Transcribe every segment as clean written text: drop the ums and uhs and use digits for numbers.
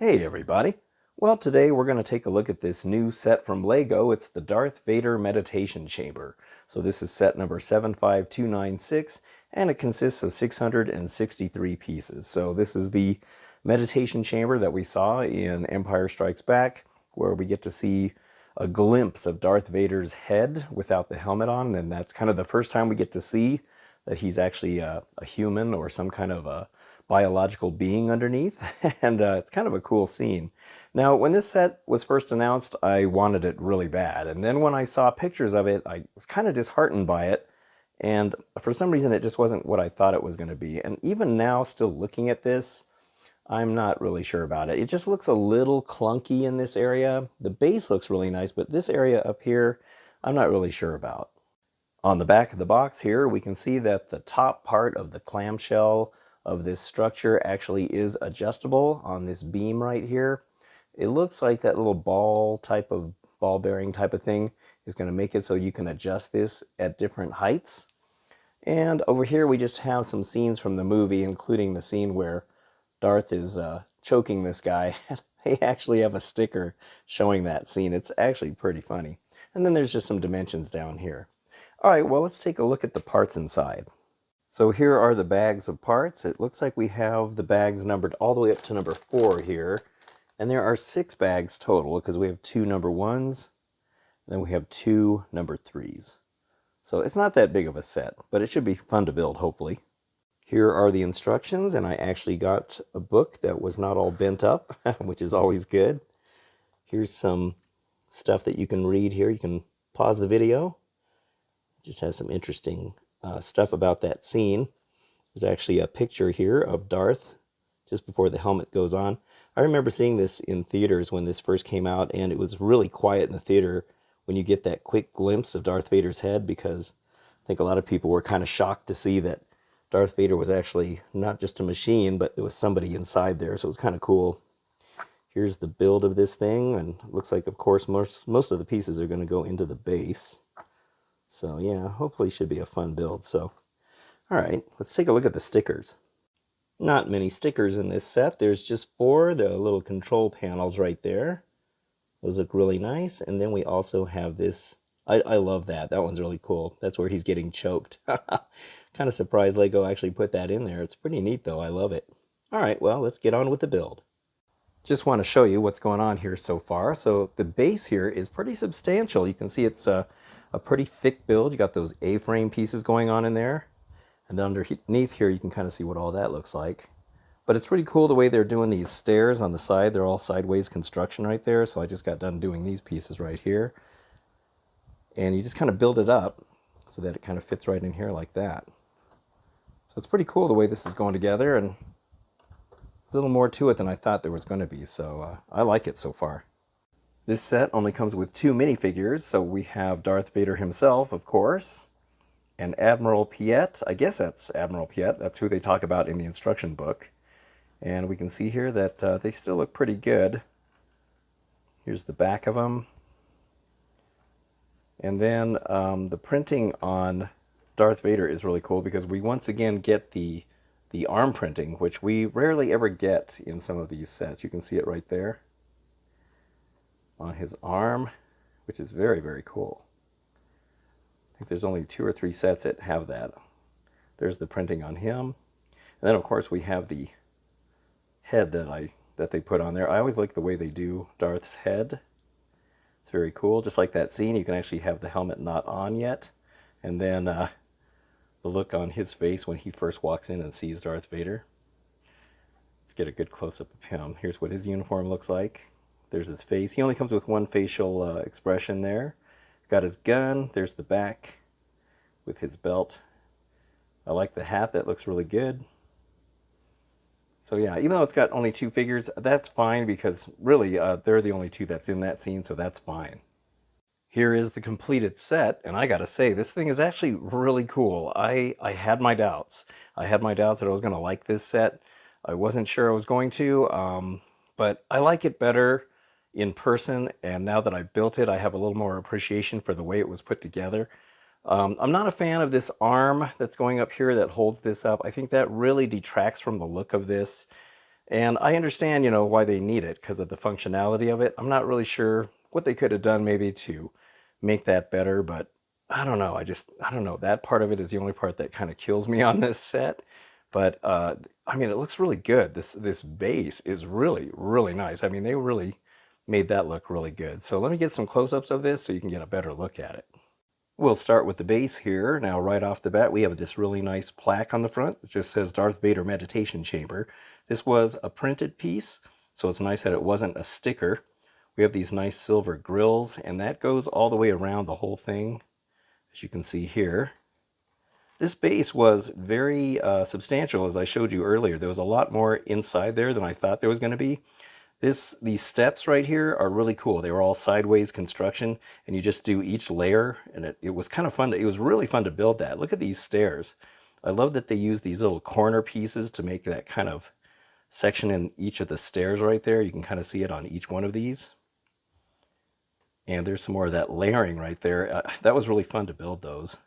Hey everybody! Well, today we're going to take a look at this new set from Lego. It's the Darth Vader Meditation Chamber. So this is set number 75296, and it consists of 663 pieces. So this is the meditation chamber that we saw in Empire Strikes Back, where we get to see a glimpse of Darth Vader's head without the helmet on, and that's kind of the first time we get to see that he's actually a human or some kind of a biological being underneath, and it's kind of a cool scene. Now, when this set was first announced, I wanted it really bad, and then when I saw pictures of it, I was kind of disheartened by it, and for some reason it just wasn't what I thought it was going to be. And even now, still looking at this, I'm not really sure about it. It just looks a little clunky in this area. The base looks really nice, but this area up here, I'm not really sure about. On the back of the box here, we can see that the top part of the clamshell of this structure actually is adjustable on this beam right here. It looks like that little ball bearing type of thing is going to make it so you can adjust this at different heights. And over here we just have some scenes from the movie, including the scene where Darth is choking this guy. They actually have a sticker showing that scene. It's actually pretty funny. And then there's just some dimensions down here. All right, well, let's take a look at the parts inside. So here are the bags of parts. It looks like we have the bags numbered all the way up to number 4 here. And there are 6 bags total because we have 2 number 1s, and then we have 2 number 3s. So it's not that big of a set, but it should be fun to build, hopefully. Here are the instructions, and I actually got a book that was not all bent up, which is always good. Here's some stuff that you can read here. You can pause the video. It just has some interesting stuff about that scene. There's actually a picture here of Darth just before the helmet goes on. I remember seeing this in theaters when this first came out, and it was really quiet in the theater when you get that quick glimpse of Darth Vader's head, because I think a lot of people were kind of shocked to see that Darth Vader was actually not just a machine, but there was somebody inside there, so it was kind of cool. Here's the build of this thing, and it looks like, of course, most of the pieces are going to go into the base. So yeah, hopefully it should be a fun build. So, all right, let's take a look at the stickers. Not many stickers in this set. There's just 4, the little control panels right there. Those look really nice. And then we also have this. I love that. That one's really cool. That's where he's getting choked. Kind of surprised Lego actually put that in there. It's pretty neat though. I love it. All right, well, let's get on with the build. Just want to show you what's going on here so far. So the base here is pretty substantial. You can see it's a pretty thick build. You got those A-frame pieces going on in there. And then underneath here, you can kind of see what all that looks like. But it's pretty cool the way they're doing these stairs on the side. They're all sideways construction right there. So I just got done doing these pieces right here. And you just kind of build it up so that it kind of fits right in here like that. So it's pretty cool the way this is going together. And there's a little more to it than I thought there was going to be. So I like it so far. This set only comes with 2 minifigures. So we have Darth Vader himself, of course, and Admiral Piet. I guess that's Admiral Piet. That's who they talk about in the instruction book. And we can see here that they still look pretty good. Here's the back of them. And then the printing on Darth Vader is really cool because we once again get the arm printing, which we rarely ever get in some of these sets. You can see it right there on his arm, which is very, very cool. I think there's only 2 or 3 sets that have that. There's the printing on him. And then, of course, we have the head that they put on there. I always like the way they do Darth's head. It's very cool. Just like that scene, you can actually have the helmet not on yet. And then the look on his face when he first walks in and sees Darth Vader. Let's get a good close-up of him. Here's what his uniform looks like. There's his face. He only comes with 1 facial expression there. Got his gun. There's the back with his belt. I like the hat. That looks really good. So yeah, even though it's got only 2 figures, that's fine because really they're the only 2 that's in that scene, so that's fine. Here is the completed set, and I gotta say, this thing is actually really cool. I had my doubts. I had my doubts that I was going to like this set. I wasn't sure I was going to, but I like it better in person, and now that I built it, I have a little more appreciation for the way it was put together. I'm not a fan of this arm that's going up here that holds this up. I think that really detracts from the look of this. And I understand, why they need it because of the functionality of it. I'm not really sure what they could have done maybe to make that better, but I don't know. I don't know. That part of it is the only part that kind of kills me on this set. But I mean, it looks really good. This base is really, really nice. I mean, they really made that look really good. So let me get some close-ups of this so you can get a better look at it. We'll start with the base here. Now, right off the bat, we have this really nice plaque on the front. It just says Darth Vader Meditation Chamber. This was a printed piece, so it's nice that it wasn't a sticker. We have these nice silver grills, and that goes all the way around the whole thing, as you can see here. This base was very substantial, as I showed you earlier. There was a lot more inside there than I thought there was going to be. These steps right here are really cool. They were all sideways construction, and you just do each layer, and it was kind of fun. It was really fun to build that. Look at these stairs. I love that they use these little corner pieces to make that kind of section in each of the stairs right there. You can kind of see it on each one of these. And there's some more of that layering right there. That was really fun to build those.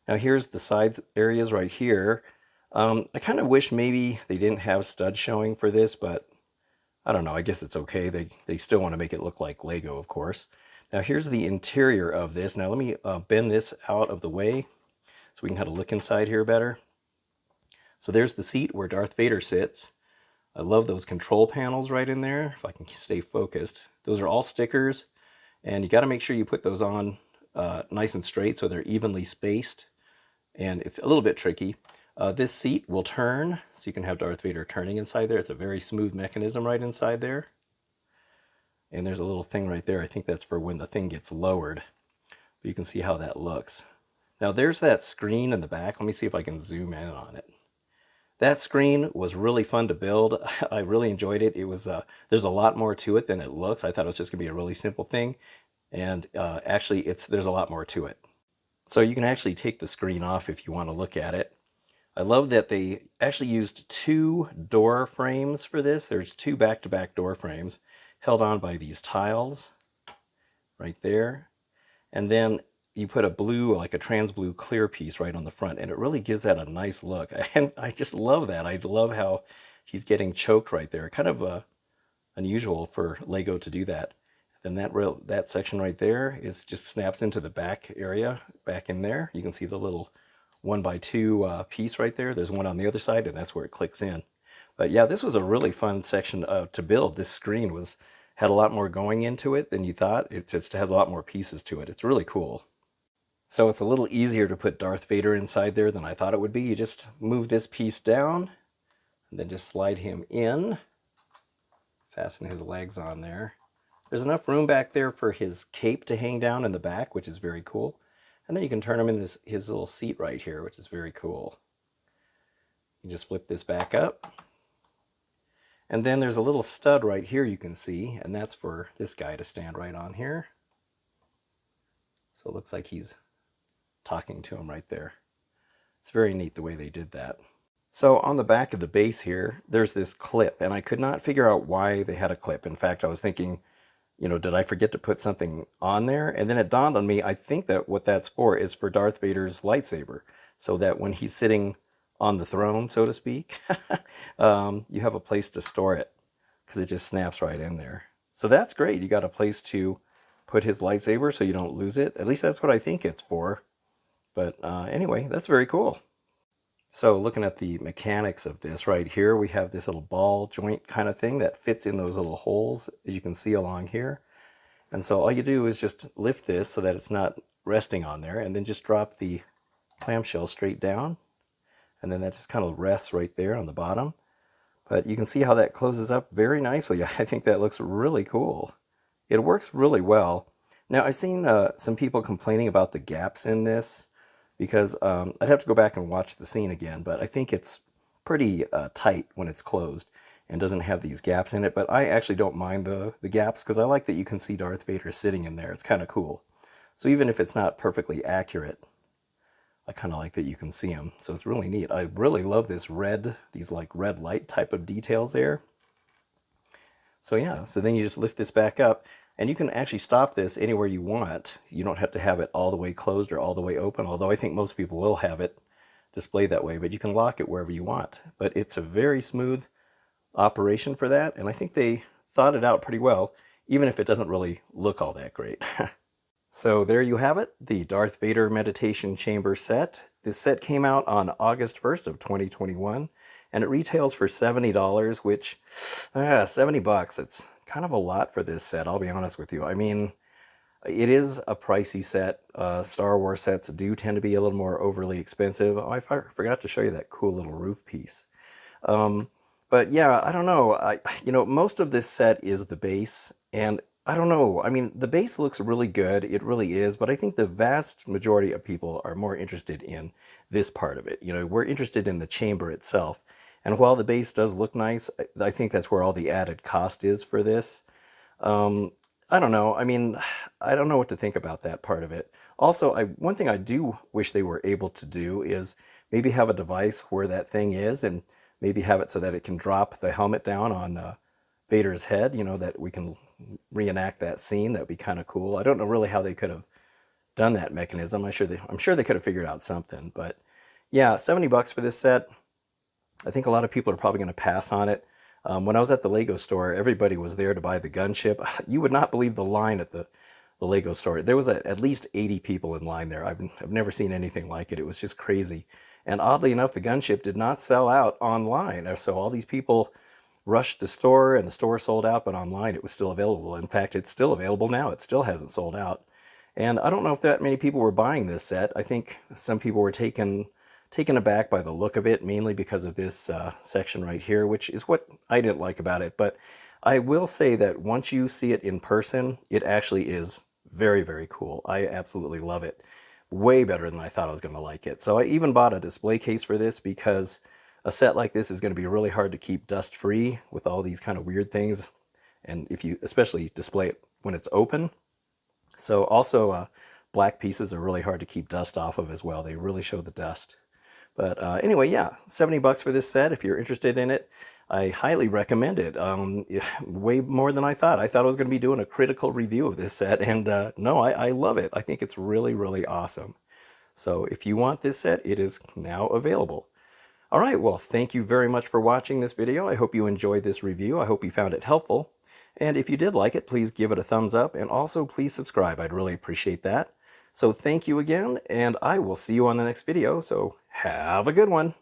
Now here's the side areas right here. I kind of wish maybe they didn't have studs showing for this, but I don't know, I guess it's okay. They still want to make it look like Lego, of course. Now here's the interior of this. Now let me bend this out of the way so we can kind of look inside here better. So there's the seat where Darth Vader sits. I love those control panels right in there, if I can stay focused. Those are all stickers, and you got to make sure you put those on nice and straight so they're evenly spaced, and it's a little bit tricky. This seat will turn, so you can have Darth Vader turning inside there. It's a very smooth mechanism right inside there. And there's a little thing right there. I think that's for when the thing gets lowered. But you can see how that looks. Now there's that screen in the back. Let me see if I can zoom in on it. That screen was really fun to build. I really enjoyed it. It was there's a lot more to it than it looks. I thought it was just going to be a really simple thing. And actually, there's a lot more to it. So you can actually take the screen off if you want to look at it. I love that they actually used 2 door frames for this. There's 2 back-to-back door frames held on by these tiles right there. And then you put a blue, like a trans blue clear piece right on the front, and it really gives that a nice look. And I just love that. I love how he's getting choked right there. Kind of unusual for Lego to do that. Then that section right there just snaps into the back area, back in there. You can see the little 1x2 piece right there. There's one on the other side, and that's where it clicks in. But yeah, this was a really fun section to build. This screen had a lot more going into it than you thought. It just has a lot more pieces to it. It's really cool. So it's a little easier to put Darth Vader inside there than I thought it would be. You just move this piece down, and then just slide him in. Fasten his legs on there. There's enough room back there for his cape to hang down in the back, which is very cool. And then you can turn him in his little seat right here, which is very cool. You just flip this back up. And then there's a little stud right here you can see, and that's for this guy to stand right on here. So it looks like he's talking to him right there. It's very neat the way they did that. So on the back of the base here, there's this clip, and I could not figure out why they had a clip. In fact, I was thinking, did I forget to put something on there? And then it dawned on me, I think that what that's for is for Darth Vader's lightsaber, so that when he's sitting on the throne, so to speak, you have a place to store it, because it just snaps right in there. So that's great. You got a place to put his lightsaber so you don't lose it. At least that's what I think it's for. But anyway, that's very cool. So looking at the mechanics of this right here, we have this little ball joint kind of thing that fits in those little holes, as you can see along here. And so all you do is just lift this so that it's not resting on there, and then just drop the clamshell straight down. And then that just kind of rests right there on the bottom. But you can see how that closes up very nicely. I think that looks really cool. It works really well. Now, I've seen some people complaining about the gaps in this, because I'd have to go back and watch the scene again, but I think it's pretty tight when it's closed and doesn't have these gaps in it. But I actually don't mind the gaps, because I like that you can see Darth Vader sitting in there. It's kind of cool. So even if it's not perfectly accurate, I kind of like that you can see him. So it's really neat. I really love this these like red light type of details there. So yeah, so then you just lift this back up, and you can actually stop this anywhere you want. You don't have to have it all the way closed or all the way open, although I think most people will have it displayed that way, but you can lock it wherever you want. But it's a very smooth operation for that, and I think they thought it out pretty well, even if it doesn't really look all that great. So there you have it, the Darth Vader Meditation Chamber set. This set came out on August 1st of 2021, and it retails for $70, which, $70, it's kind of a lot for this set, I'll be honest with you. I mean, it is a pricey set. Star Wars sets do tend to be a little more overly expensive. Oh, I forgot to show you that cool little roof piece. But yeah, I don't know. Most of this set is the base, and I don't know. I mean, the base looks really good. It really is, but I think the vast majority of people are more interested in this part of it. We're interested in the chamber itself. And while the base does look nice, I think that's where all the added cost is for this. I don't know. I mean, I don't know what to think about that part of it. Also, one thing I do wish they were able to do is maybe have a device where that thing is, and maybe have it so that it can drop the helmet down on Vader's head, that we can reenact that scene. That'd be kind of cool. I don't know really how they could have done that mechanism. I'm sure they could have figured out something. But yeah, $70 for this set. I think a lot of people are probably going to pass on it. When I was at the Lego store, everybody was there to buy the gunship. You would not believe the line at the Lego store. There was at least 80 people in line there. I've never seen anything like it. It was just crazy. And oddly enough, the gunship did not sell out online. So all these people rushed the store, and the store sold out, but online it was still available. In fact, it's still available now. It still hasn't sold out. And I don't know if that many people were buying this set. I think some people were taken aback by the look of it, mainly because of this section right here, which is what I didn't like about it. But I will say that once you see it in person, it actually is very, very cool. I absolutely love it. Way better than I thought I was going to like it. So I even bought a display case for this, because a set like this is going to be really hard to keep dust free with all these kind of weird things, and if you especially display it when it's open. So also black pieces are really hard to keep dust off of as well. They really show the dust. But anyway, yeah, $70 for this set. If you're interested in it, I highly recommend it. Way more than I thought. I thought I was going to be doing a critical review of this set, and no, I love it. I think it's really, really awesome. So if you want this set, it is now available. All right, well, thank you very much for watching this video. I hope you enjoyed this review. I hope you found it helpful. And if you did like it, please give it a thumbs up, and also please subscribe. I'd really appreciate that. So thank you again, and I will see you on the next video. So have a good one.